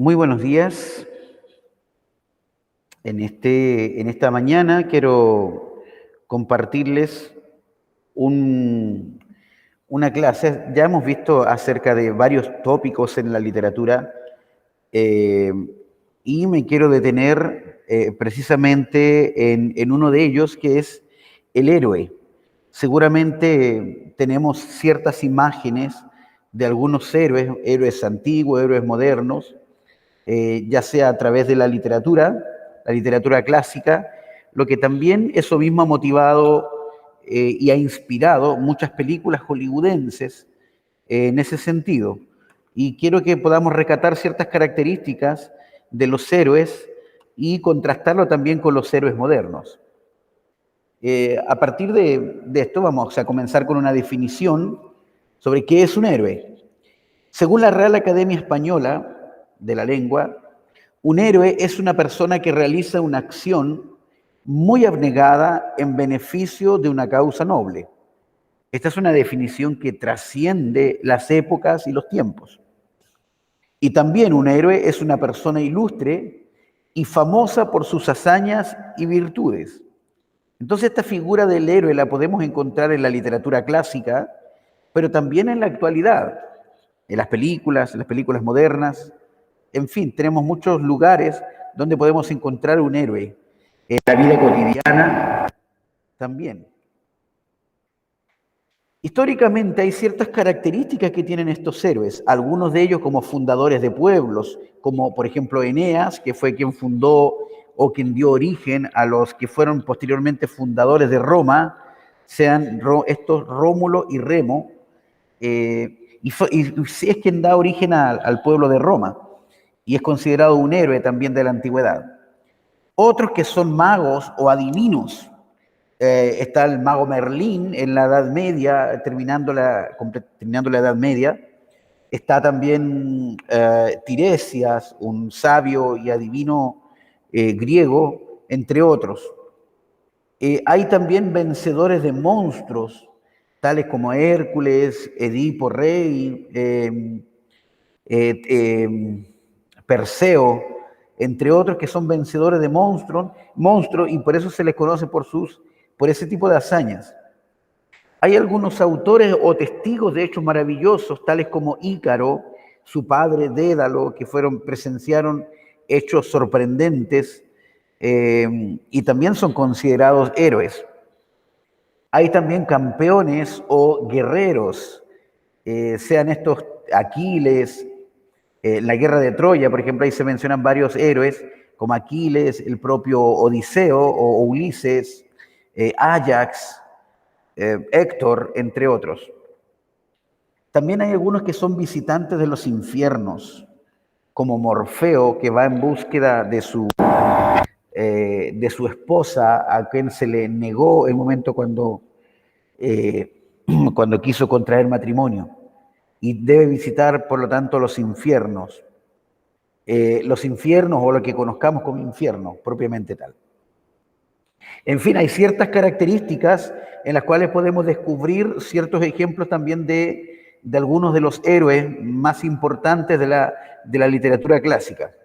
Muy buenos días. En esta mañana quiero compartirles un- una clase. Ya hemos visto acerca de varios tópicos en la literatura eh, y me quiero detener precisamente en uno de ellos, que es el héroe. Seguramente tenemos ciertas imágenes de algunos héroes, héroes antiguos, héroes modernos, ya sea a través de la literatura clásica, lo que también eso mismo ha motivado y ha inspirado muchas películas hollywoodenses en ese sentido. Y quiero que podamos recatar ciertas características de los héroes y contrastarlo también con los héroes modernos. A partir de esto vamos a comenzar con una definición sobre qué es un héroe. Según la Real Academia Española de la Lengua, un héroe es una persona que realiza una acción muy abnegada en beneficio de una causa noble. Esta es una definición que trasciende las épocas y los tiempos. Y también un héroe es una persona ilustre y famosa por sus hazañas y virtudes. Entonces esta figura del héroe la podemos encontrar en la literatura clásica, pero también en la actualidad, en las películas modernas. En fin, tenemos muchos lugares donde podemos encontrar un héroe. En la vida cotidiana también. Históricamente hay ciertas características que tienen estos héroes, algunos de ellos como fundadores de pueblos, como por ejemplo Eneas, que fue quien fundó o quien dio origen a los que fueron posteriormente fundadores de Roma, sean estos Rómulo y Remo, y es quien da origen al pueblo de Roma, y es considerado un héroe también de la antigüedad. Otros que son magos o adivinos. Está el mago Merlín en la Edad Media, terminando la Edad Media. Está también Tiresias, un sabio y adivino griego, entre otros. Hay también vencedores de monstruos, tales como Hércules, Edipo Rey, eh, eh, Perseo, entre otros que son vencedores de monstruos y por eso se les conoce por ese tipo de hazañas. Hay algunos autores o testigos de hechos maravillosos, tales como Ícaro, su padre Dédalo, que presenciaron hechos sorprendentes y también son considerados héroes. Hay también campeones o guerreros, sean estos Aquiles, la guerra de Troya, por ejemplo, ahí se mencionan varios héroes como Aquiles, el propio Odiseo o Ulises, Ajax, Héctor, entre otros. También hay algunos que son visitantes de los infiernos, como Morfeo, que va en búsqueda de su esposa, a quien se le negó el momento cuando quiso contraer matrimonio. Y debe visitar, por lo tanto, los infiernos o lo que conozcamos como infierno, propiamente tal. En fin, hay ciertas características en las cuales podemos descubrir ciertos ejemplos también de algunos de los héroes más importantes de la literatura clásica.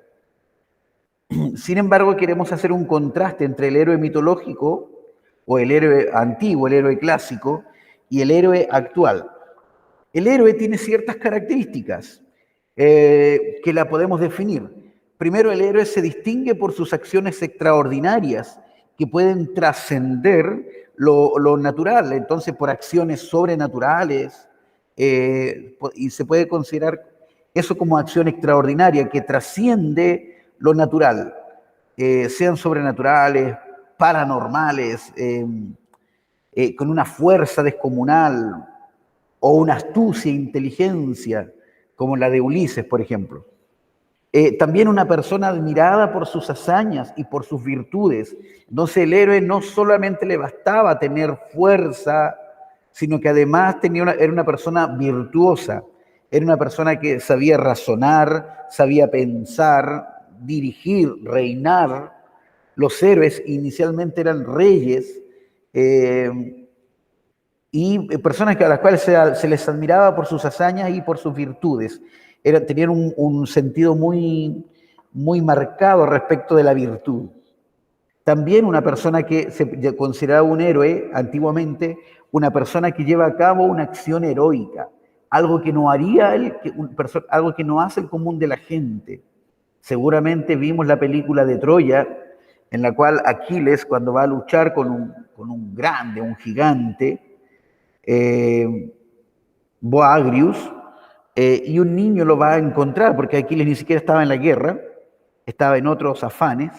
Sin embargo, queremos hacer un contraste entre el héroe mitológico o el héroe antiguo, el héroe clásico, y el héroe actual. El héroe tiene ciertas características que la podemos definir. Primero, el héroe se distingue por sus acciones extraordinarias que pueden trascender lo natural, entonces por acciones sobrenaturales, y se puede considerar eso como acción extraordinaria que trasciende lo natural, sean sobrenaturales, paranormales, con una fuerza descomunal o una astucia e inteligencia como la de Ulises, por ejemplo. También una persona admirada por sus hazañas y por sus virtudes. Entonces el héroe no solamente le bastaba tener fuerza, sino que además era una persona virtuosa, era una persona que sabía razonar, sabía pensar, dirigir, reinar. Los héroes inicialmente eran reyes y personas a las cuales se les admiraba por sus hazañas y por sus virtudes. tenían un sentido muy, muy marcado respecto de la virtud. También una persona que se consideraba un héroe antiguamente, una persona que lleva a cabo una acción heroica, algo que no haría algo que no hace el común de la gente. Seguramente vimos la película de Troya, en la cual Aquiles, cuando va a luchar con un grande, un gigante, Boagrius, y un niño lo va a encontrar, porque Aquiles ni siquiera estaba en la guerra, estaba en otros afanes,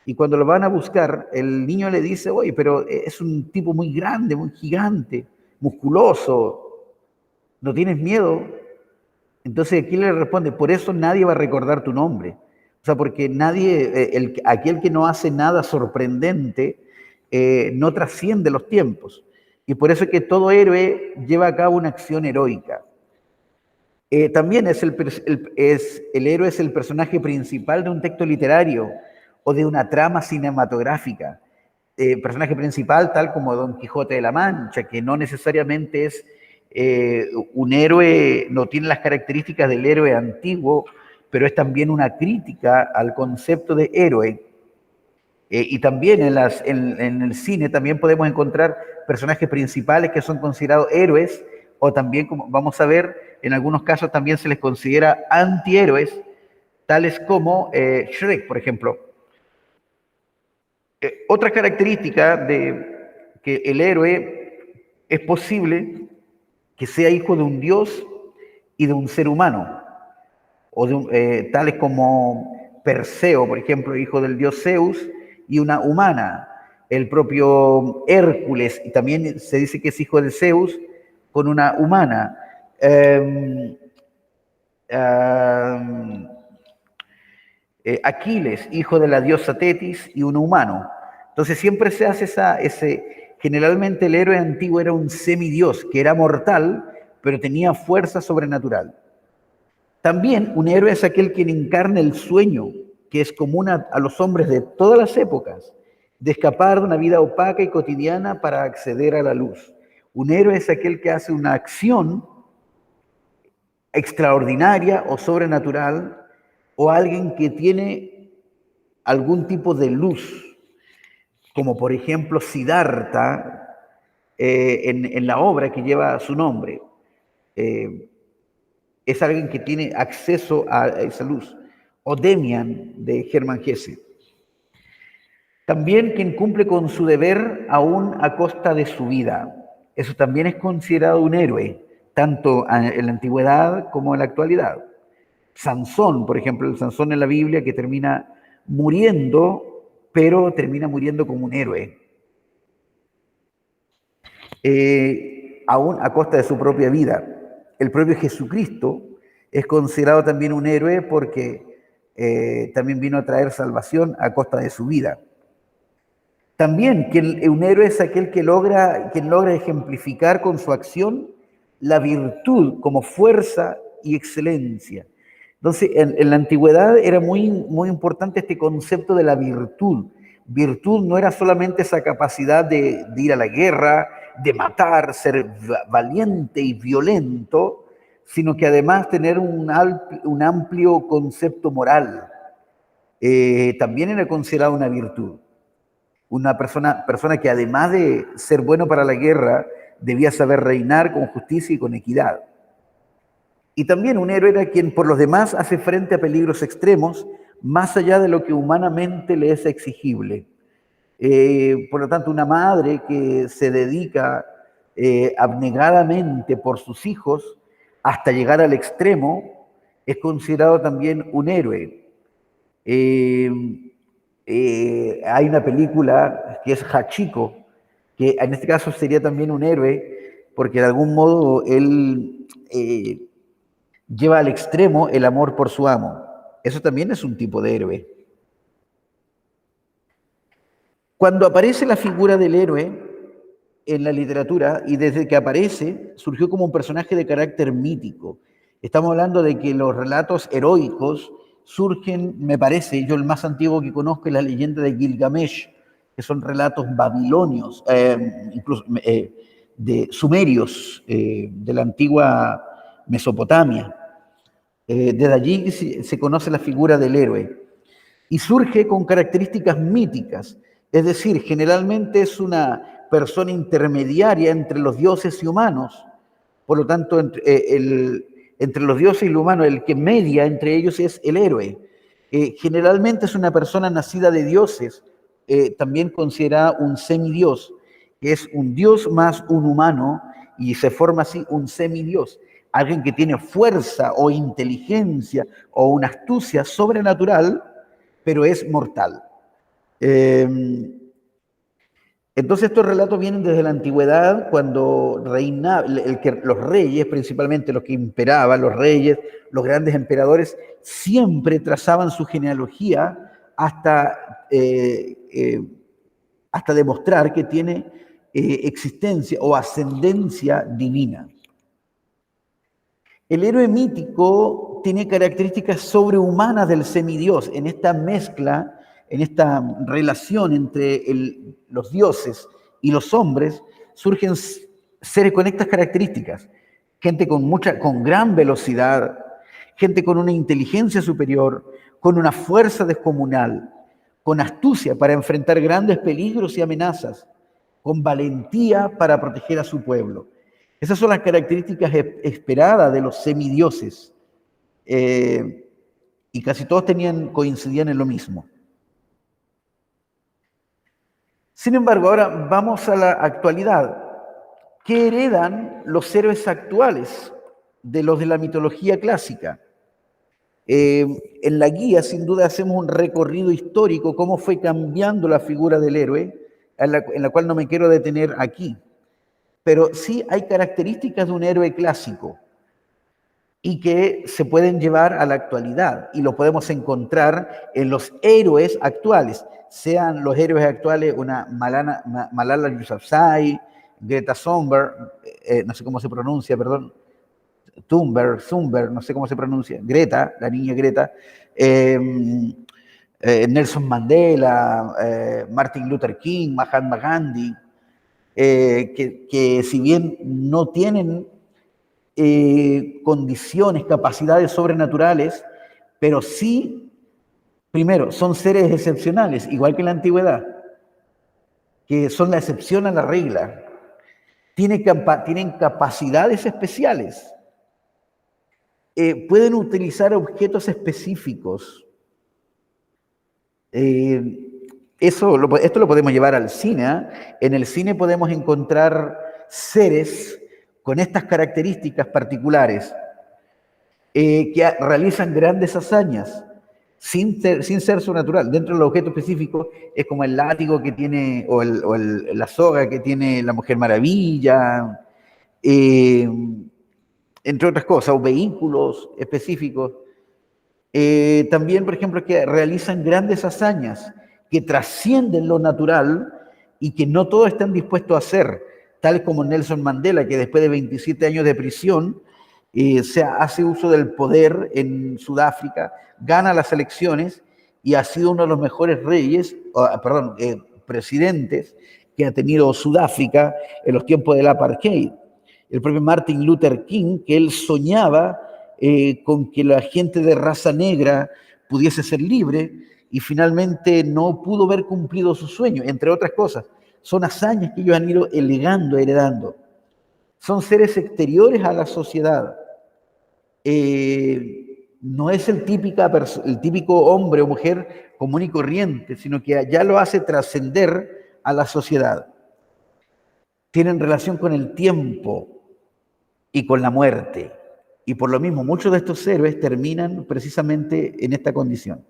y cuando lo van a buscar, el niño le dice, oye, pero es un tipo muy grande, muy gigante, musculoso, ¿no tienes miedo? Entonces aquí le responde, por eso nadie va a recordar tu nombre. O sea, porque nadie, aquel que no hace nada sorprendente, no trasciende los tiempos. Y por eso es que todo héroe lleva a cabo una acción heroica. También el héroe es el personaje principal de un texto literario o de una trama cinematográfica. Personaje principal tal como Don Quijote de la Mancha, que no necesariamente es un héroe, no tiene las características del héroe antiguo, pero es también una crítica al concepto de héroe. Y también en el cine también podemos encontrar personajes principales que son considerados héroes, o también, como vamos a ver, en algunos casos también se les considera antihéroes, tales como Shrek, por ejemplo. Otra característica de que el héroe es posible que sea hijo de un dios y de un ser humano, o tales como Perseo, por ejemplo, hijo del dios Zeus, y una humana, el propio Hércules, y también se dice que es hijo de Zeus con una humana. Aquiles, hijo de la diosa Tetis, y un humano. Entonces siempre se hace generalmente el héroe antiguo era un semidios, que era mortal, pero tenía fuerza sobrenatural. También un héroe es aquel quien encarna el sueño, que es común a los hombres de todas las épocas, de escapar de una vida opaca y cotidiana para acceder a la luz. Un héroe es aquel que hace una acción extraordinaria o sobrenatural, o alguien que tiene algún tipo de luz, como por ejemplo Siddhartha en la obra que lleva su nombre. Es alguien que tiene acceso a esa luz. O Demian de Hermann Hesse. También quien cumple con su deber aún a costa de su vida. Eso también es considerado un héroe, tanto en la antigüedad como en la actualidad. Sansón, por ejemplo, el Sansón en la Biblia que termina muriendo, pero termina muriendo como un héroe. Aún a costa de su propia vida. El propio Jesucristo es considerado también un héroe porque también vino a traer salvación a costa de su vida. También un héroe es aquel quien logra ejemplificar con su acción la virtud como fuerza y excelencia. Entonces, en la antigüedad era muy, muy importante este concepto de la virtud. Virtud no era solamente esa capacidad de ir a la guerra, de matar, ser valiente y violento, sino que además tener un amplio concepto moral. También era considerado una virtud. Una persona que además de ser bueno para la guerra, debía saber reinar con justicia y con equidad. Y también un héroe era quien por los demás hace frente a peligros extremos, más allá de lo que humanamente le es exigible. Por lo tanto, una madre que se dedica abnegadamente por sus hijos hasta llegar al extremo es considerado también un héroe. Hay una película que es Hachiko, que en este caso sería también un héroe, porque de algún modo él lleva al extremo el amor por su amo. Eso también es un tipo de héroe. Cuando aparece la figura del héroe en la literatura, y desde que aparece, surgió como un personaje de carácter mítico. Estamos hablando de que los relatos heroicos surgen, me parece, yo el más antiguo que conozco es la leyenda de Gilgamesh, que son relatos babilonios, incluso de sumerios, de la antigua Mesopotamia. Desde allí se conoce la figura del héroe y surge con características míticas, es decir, generalmente es una persona intermediaria entre los dioses y humanos, por lo tanto, entre los dioses y los humanos, el que media entre ellos es el héroe. Generalmente es una persona nacida de dioses, también considerada un semidios, que es un dios más un humano, y se forma así un semidios, alguien que tiene fuerza o inteligencia o una astucia sobrenatural, pero es mortal. Eh, entonces estos relatos vienen desde la antigüedad, cuando reinaba, los reyes, principalmente los que imperaban, los reyes, los grandes emperadores, siempre trazaban su genealogía hasta demostrar que tiene existencia o ascendencia divina. El héroe mítico tiene características sobrehumanas del semidios. En esta mezcla, en esta relación entre los dioses y los hombres, surgen seres con estas características. Gente con gran velocidad, gente con una inteligencia superior, con una fuerza descomunal, con astucia para enfrentar grandes peligros y amenazas, con valentía para proteger a su pueblo. Esas son las características esperadas de los semidioses. Y casi todos coincidían en lo mismo. Sin embargo, ahora vamos a la actualidad. ¿Qué heredan los héroes actuales de los de la mitología clásica? En la guía, sin duda, hacemos un recorrido histórico, cómo fue cambiando la figura del héroe, en la cual no me quiero detener aquí. Pero sí hay características de un héroe clásico y que se pueden llevar a la actualidad y lo podemos encontrar en los héroes actuales, sean los héroes actuales una Malala Yousafzai, Greta Thunberg, no sé cómo se pronuncia, perdón, Thunberg, no sé cómo se pronuncia, Greta, la niña Greta, Nelson Mandela, Martin Luther King, Mahatma Gandhi, que si bien no tienen condiciones, capacidades sobrenaturales, pero sí, primero, son seres excepcionales, igual que en la antigüedad, que son la excepción a la regla. Tienen capacidades especiales. Pueden utilizar objetos específicos. Esto lo podemos llevar al cine. En el cine podemos encontrar seres con estas características particulares que realizan grandes hazañas sin ser sobrenatural. Dentro del objeto específico es como el látigo que tiene, o la soga que tiene la Mujer Maravilla, entre otras cosas, o vehículos específicos. También, por ejemplo, que realizan grandes hazañas que trascienden lo natural y que no todos están dispuestos a hacer, tal como Nelson Mandela, que después de 27 años de prisión hace uso del poder en Sudáfrica, gana las elecciones y ha sido uno de los mejores presidentes que ha tenido Sudáfrica en los tiempos del apartheid. El propio Martin Luther King, que él soñaba con que la gente de raza negra pudiese ser libre y finalmente no pudo ver cumplido su sueño, entre otras cosas. Son hazañas que ellos han ido heredando. Son seres exteriores a la sociedad. No es el típico hombre o mujer común y corriente, sino que ya lo hace trascender a la sociedad. Tienen relación con el tiempo y con la muerte. Y por lo mismo, muchos de estos héroes terminan precisamente en esta condición.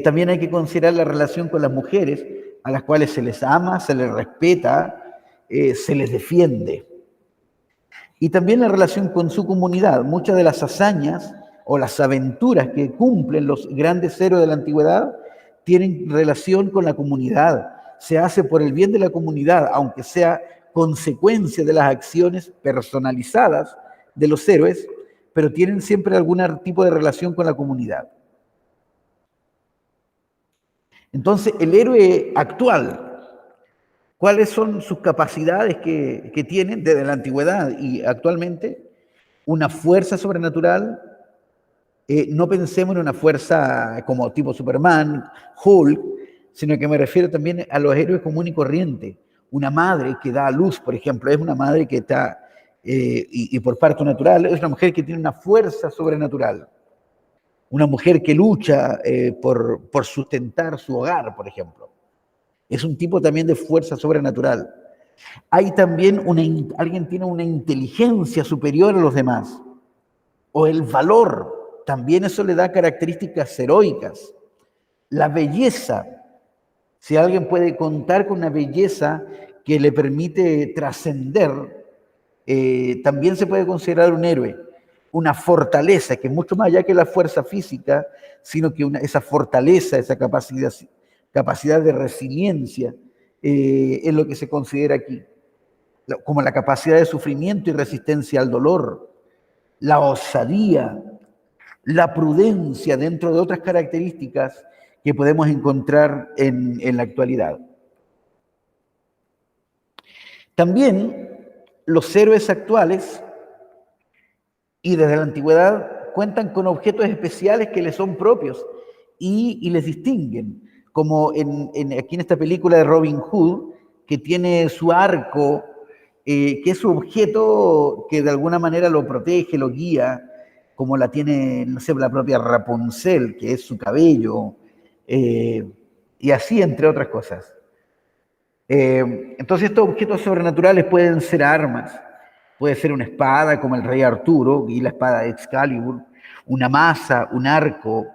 También hay que considerar la relación con las mujeres, a las cuales se les ama, se les respeta, se les defiende. Y también la relación con su comunidad. Muchas de las hazañas o las aventuras que cumplen los grandes héroes de la antigüedad tienen relación con la comunidad. Se hace por el bien de la comunidad, aunque sea consecuencia de las acciones personalizadas de los héroes, pero tienen siempre algún tipo de relación con la comunidad. Entonces, el héroe actual, ¿cuáles son sus capacidades que tienen desde la antigüedad y actualmente? una fuerza sobrenatural. No pensemos en una fuerza como tipo Superman, Hulk, sino que me refiero también a los héroes común y corriente. Una madre que da a luz, por ejemplo, es una madre que está, y por parto natural, es una mujer que tiene una fuerza sobrenatural. Una mujer que lucha por sustentar su hogar, por ejemplo. Es un tipo también de fuerza sobrenatural. Hay también alguien tiene una inteligencia superior a los demás, o el valor, también eso le da características heroicas. La belleza, si alguien puede contar con una belleza que le permite trascender, también se puede considerar un héroe. Una fortaleza, que es mucho más allá que la fuerza física, sino que esa fortaleza, esa capacidad de resiliencia, es lo que se considera aquí, como la capacidad de sufrimiento y resistencia al dolor, la osadía, la prudencia, dentro de otras características que podemos encontrar en la actualidad. También los héroes actuales y desde la antigüedad cuentan con objetos especiales que les son propios y les distinguen, como aquí en esta película de Robin Hood, que tiene su arco, que es su objeto que de alguna manera lo protege, lo guía, como la tiene, no sé, la propia Rapunzel, que es su cabello, y así entre otras cosas. Entonces estos objetos sobrenaturales pueden ser armas, puede ser una espada como el rey Arturo y la espada de Excalibur, una maza, un arco,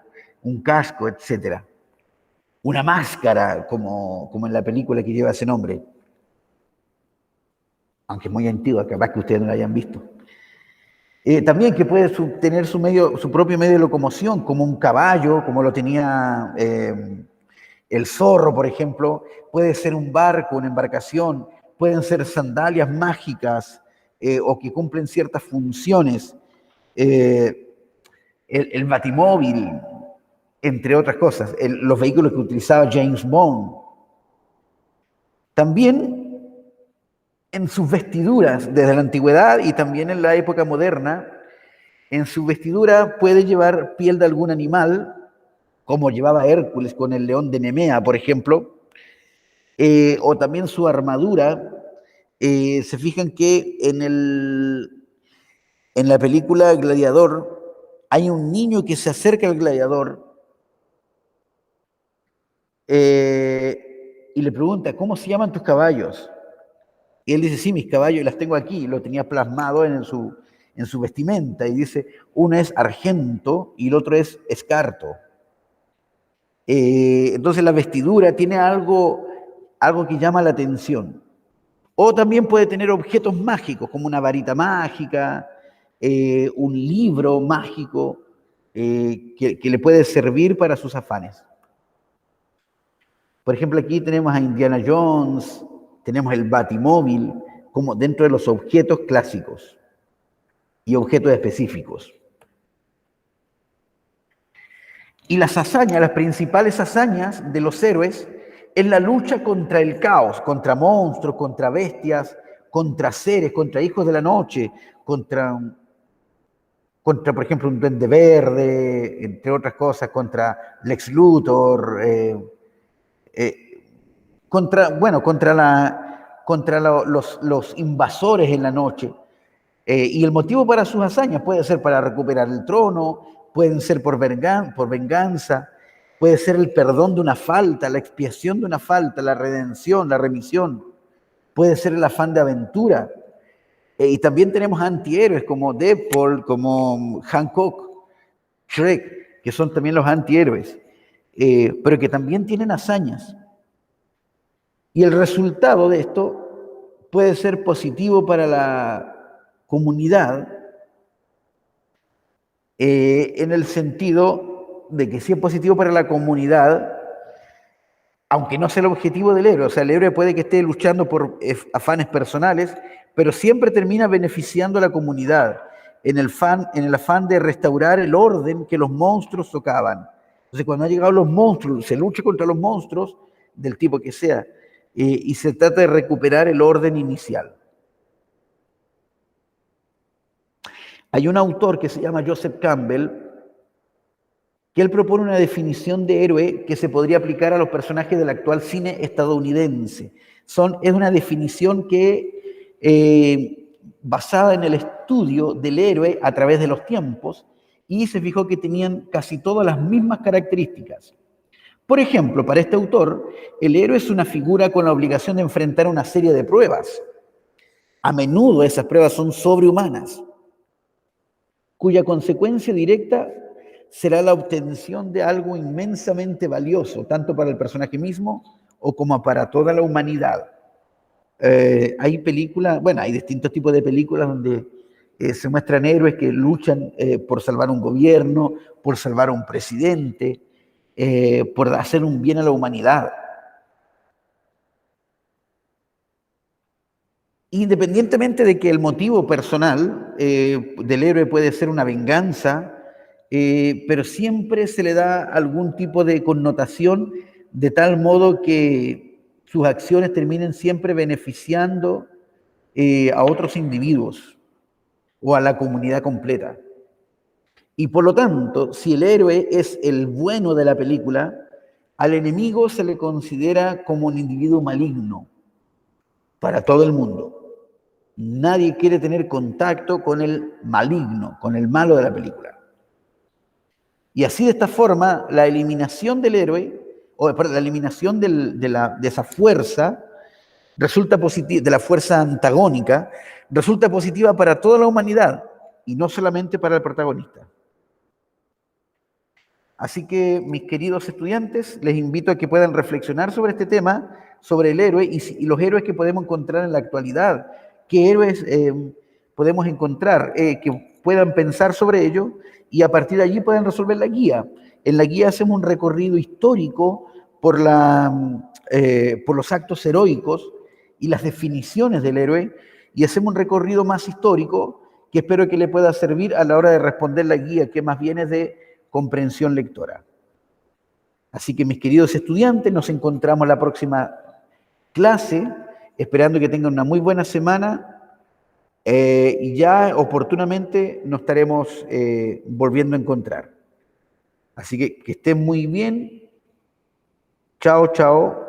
un casco, etc. Una máscara como en la película que lleva ese nombre, aunque es muy antigua, capaz que ustedes no la hayan visto. También que puede tener su propio medio de locomoción, como un caballo, como lo tenía el zorro, por ejemplo. Puede ser un barco, una embarcación, pueden ser sandalias mágicas o que cumplen ciertas funciones. El batimóvil, entre otras cosas, los vehículos que utilizaba James Bond. También en sus vestiduras, desde la antigüedad y también en la época moderna, en su vestidura puede llevar piel de algún animal, como llevaba Hércules con el león de Nemea, por ejemplo, o también su armadura. Se fijan que en la película Gladiador hay un niño que se acerca al gladiador y le pregunta, ¿cómo se llaman tus caballos? Y él dice, sí, mis caballos las tengo aquí, lo tenía plasmado en su vestimenta, y dice, uno es Argento y el otro es Escarto. Entonces la vestidura tiene algo que llama la atención. O también puede tener objetos mágicos, como una varita mágica, un libro mágico que le puede servir para sus afanes. Por ejemplo, aquí tenemos a Indiana Jones, tenemos el Batimóvil, como dentro de los objetos clásicos y objetos específicos. Y las hazañas, las principales hazañas de los héroes es la lucha contra el caos, contra monstruos, contra bestias, contra seres, contra hijos de la noche, contra por ejemplo, un Duende Verde, entre otras cosas, contra Lex Luthor, contra los invasores en la noche. Y el motivo para sus hazañas puede ser para recuperar el trono, pueden ser por venganza, puede ser el perdón de una falta, la expiación de una falta, la redención, la remisión, puede ser el afán de aventura. Y también tenemos antihéroes como Deadpool, como Hancock, Shrek, que son también los antihéroes, pero que también tienen hazañas. Y el resultado de esto puede ser positivo para la comunidad, en el sentido de que si es positivo para la comunidad, aunque no sea el objetivo del héroe, o sea, el héroe puede que esté luchando por afanes personales, pero siempre termina beneficiando a la comunidad en el afán de restaurar el orden que los monstruos socavan. Entonces, cuando han llegado los monstruos, se lucha contra los monstruos, del tipo que sea, y se trata de recuperar el orden inicial. Hay un autor que se llama Joseph Campbell, que él propone una definición de héroe que se podría aplicar a los personajes del actual cine estadounidense. Es una definición que, basada en el estudio del héroe a través de los tiempos, y se fijó que tenían casi todas las mismas características. Por ejemplo, para este autor, el héroe es una figura con la obligación de enfrentar una serie de pruebas. A menudo esas pruebas son sobrehumanas, cuya consecuencia directa será la obtención de algo inmensamente valioso, tanto para el personaje mismo o como para toda la humanidad. Hay películas, bueno, hay distintos tipos de películas donde se muestran héroes que luchan por salvar un gobierno, por salvar a un presidente, por hacer un bien a la humanidad. Independientemente de que el motivo personal del héroe puede ser una venganza, pero siempre se le da algún tipo de connotación de tal modo que sus acciones terminen siempre beneficiando a otros individuos o a la comunidad completa. Y por lo tanto, si el héroe es el bueno de la película, al enemigo se le considera como un individuo maligno para todo el mundo. Nadie quiere tener contacto con el maligno, con el malo de la película. Y así de esta forma, la eliminación del héroe, o perdón, la eliminación de esa fuerza, resulta positiva, de la fuerza antagónica, resulta positiva para toda la humanidad y no solamente para el protagonista. Así que, mis queridos estudiantes, les invito a que puedan reflexionar sobre este tema, sobre el héroe y los héroes que podemos encontrar en la actualidad. ¿Qué héroes podemos encontrar que puedan pensar sobre ello y a partir de allí puedan resolver la guía? En la guía hacemos un recorrido histórico por los actos heroicos y las definiciones del héroe y hacemos un recorrido más histórico que espero que le pueda servir a la hora de responder la guía, que más bien es de comprensión lectora. Así que, mis queridos estudiantes, nos encontramos la próxima clase, esperando que tengan una muy buena semana y ya oportunamente nos estaremos volviendo a encontrar. Así que estén muy bien. Chao, chao.